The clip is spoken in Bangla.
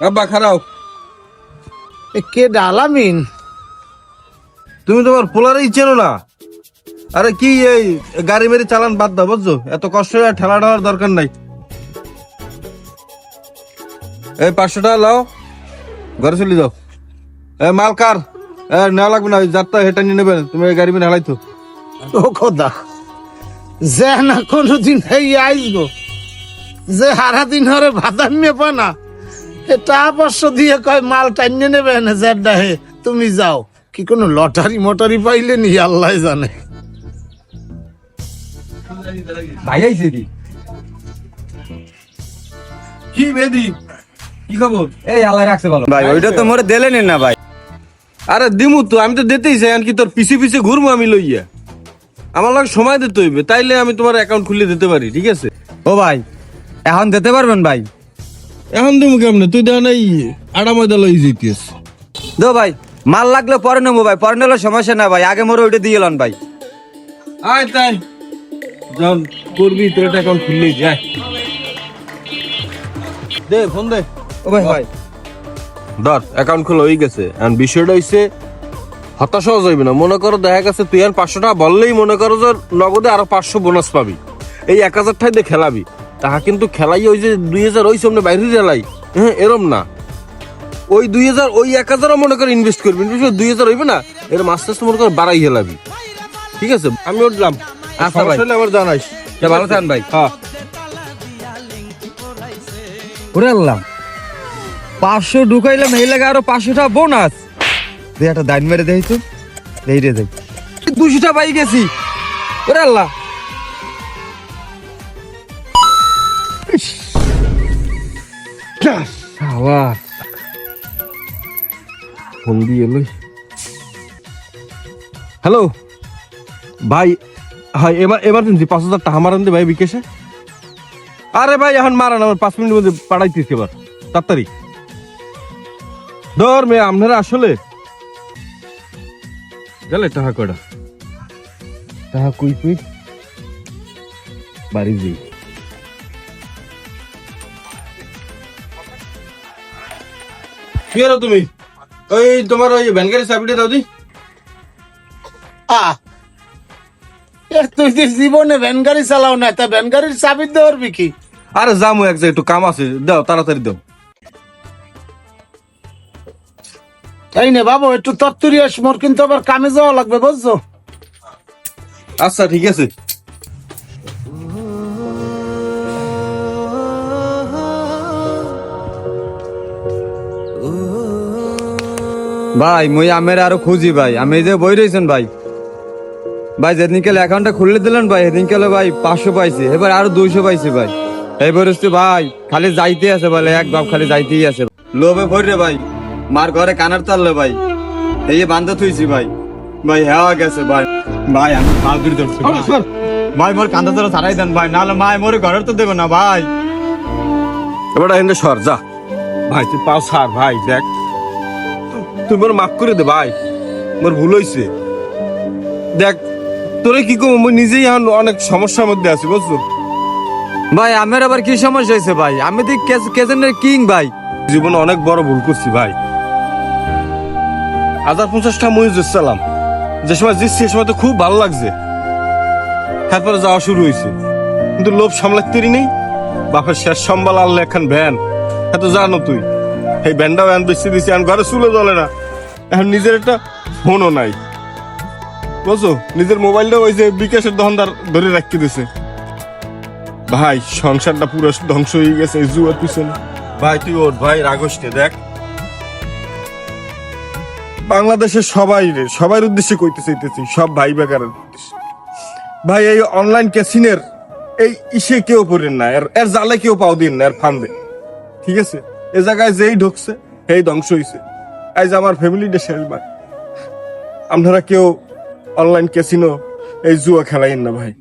আব্বা খারাও। কে ডালামিন? তুমি তোমার পোলারই চেনো না? আরে কি এই গাড়ি মেরে চালান বাদ দাও, বুঝছো? এত কষ্ট করে ঠেলা ঠেলার দরকার নাই। এই 500 টাকা লাও, ঘরে চলে যাও। মাল কার নেওয়া লাগবে না, যাত্রা হেঁটে নিয়ে নেবেন। তুমি এই গাড়ি মেরে হেলাইতো। ও খোদা, যে না কোনোদিন এই আইসবো, যে সারাদিন হরে ভাতা নিয়ে পা না, এটা অবশ্য দিয়ে কয় মাল টাইনে নেবে না জেডা হে, তুমি যাও। কি কোনো লটারি মটারি পাইলে নি আল্লাহ জানে। ভাই আইছে কি? কি বেদি, কি খবর? এই আল্লাহ রাখছে ভালো ভাই, ওইটা তো মোরে দিলেন না ভাই। আরে দিমু তো, আমি তো দিতেই চাই, কি তোর পিছে পিছে ঘুরবো আমি লইয়া? আমার লাগে সময় দিতে হইবে, তাইলে আমি তোমার অ্যাকাউন্ট খুলে দিতে পারি, ঠিক আছে? ও ভাই, এখন দিতে পারবেন ভাই? এখন দিমু কেমনে? তুই দেখ নাই আড়া ময়দা লই যেতিস। দো ভাই, মাল লাগলে পরে নেবো ভাই, পরে নিলে সমস্যা না ভাই, আগে মোরে ওইটা দিয়ে এলেন ভাই। আয় তাই যখন করবি তোর একটা অ্যাকাউন্ট খুললেই যায়। দে ফোন দে। ও ভাই ভাই, ধর অ্যাকাউন্ট খোলা হয়ে গেছে। এখন বিষয়টা হইছে হতাশ হওয়া যাইবে না। মনে করো দেখা গেছে তুই আর 500 টাকা বললেই মনে করো যে নগদে আরো 500 বোনাস পাবি। এই 1000 টাকা দিয়ে খেলাবি, তাহা কিন্তু খেলাই ওই যে 2000 ওই সামনে বাইরে খেলাই, হ্যাঁ এরম না। ওই 2000 ওই 1000 মনে করে ইনভেস্ট করবি, 2000 হইবে না, এরম আস্তে আস্তে মনে করে বাড়াই খেলাবি, ঠিক আছে? আমি উঠলাম। আচ্ছা ভাই, আমার জানাইস। ভালো থাকেন ভাই। হ্যাঁ ওরে আল্লাহ, 500 ঢুকাইলাম, এই লাগে আরো 500 টাকা বোনাস। দে একটা দাইন মেরে দেই তো, এই রে দেই 200 টাকা পাই গেছি। ওরে আল্লাহ, আবার ফোন দিয়ে লই। হ্যালো ভাই, হ্যাঁ এমার্জেন্সি 5000 টাকা মারান দে ভাই বিকেশে। আরে ভাই এখন মারান, আমার 5 মিনিটের মধ্যে পাঠাইতেছি, এবার তাড়াতাড়ি। ধর মেয়ে আপনারা আসলে গেলে টাকা কয়টা? টাকা কুই বাড়ি যাই। কি হলো তুমি? ওই তোমার ওই ভ্যানগাড়ির চাবিটা দাও দি। তুই যে জীবনে ভ্যান গাড়ি চালাও না, তা ভ্যান গাড়ির চাবি দেওয়ার কি? আরে যামু এক জায়গায়, একটু কাম আছে, দাও তাড়াতাড়ি দাও। তাই না বাবু, একটু তত্তরি আস, মোর কিন্তু আবার কামে যাওয়া লাগবে, বুঝছো? আচ্ছা ঠিক আছে। ভাই মুই আমের আরো খুঁজি ভাই, আমি এই যে বই রয়েছেন ভাই। ভাই যেদিন কালে অ্যাকাউন্টটা খুলে দিলেন ভাই, সেদিন কালে ভাই 500 পাইছি, এবার আরো 200 পাইছি ভাই। এই বরস্তি ভাই খালি যাইতে আছে বলে, এক বাপ খালি যাইতেই আছে। লোভে ভরে ভাই, মার ঘরে কানার তাললে ভাই, এই যে বান্ধা থুইছি ভাই। ভাই হ্যাঁ গেছে ভাই। ভাই আমি বাহাদুর ধরছি ভাই, মোর কান্দা ধরে ছাড়াই দেন ভাই, নাহলে মায় মোরে ঘরের তো দেবে না ভাই। এবার এখানে সর যা ভাই, তুই পাও সার ভাই। দেখ তুই মোর মাফ করে দে ভাই, মোর ভুল হয়েছে। দেখ তোরে কি কম, আমি নিজেই এখন অনেক সমস্যার মধ্যে আছি, বুঝছো? ভাই আমার আবার কি সমস্যা হয়েছে ভাই? আমি তো কেজেনের কিং ভাই। জীবনে অনেক বড় ভুল করছি ভাই। 1050টা মুই জিতছিলাম, যে সময় জিতছি সে সময় তো খুব ভালো লাগছে। তারপরে যাওয়া শুরু হয়েছে, কিন্তু লোভ সামলাতে নেই। বাপের শেষ সম্বল আনলে এখন ভ্যান, এত জানো তুই। এই ভ্যানটাও ভ্যান বেশি দিছি, এখন ঘরে চুলে জ্বলে না। এখন নিজের একটা ফোনও নাই, বুঝছো? নিজের মোবাইলটা ওই যে বিকাশের দোকানদার ধরে রাখতে দিছে। ভাই সংসারটা পুরো ধ্বংস হয়ে গেছে এই জুয়ার পিছনে। ভাই তুই ওর ভাই রাগসকে দেখ, বাংলাদেশের সবাই উদ্দেশ্যে কইতে চাইতেছি, সব ভাই বেকারের উদ্দেশ্যে। ভাই এই অনলাইন ক্যাসিনের এই ইসে কেউ পড়েন না, এর জালে কেউ পাও দিন না, এর ফান্দে, ঠিক আছে? এ জায়গায় যেই ঢুকছে এই ধ্বংস হয়েছে। এই যে আমার ফ্যামিলিটা শেষ ভাই, আপনারা কেউ অনলাইন ক্যাসিনো এই জুয়া খেলাইন না ভাই।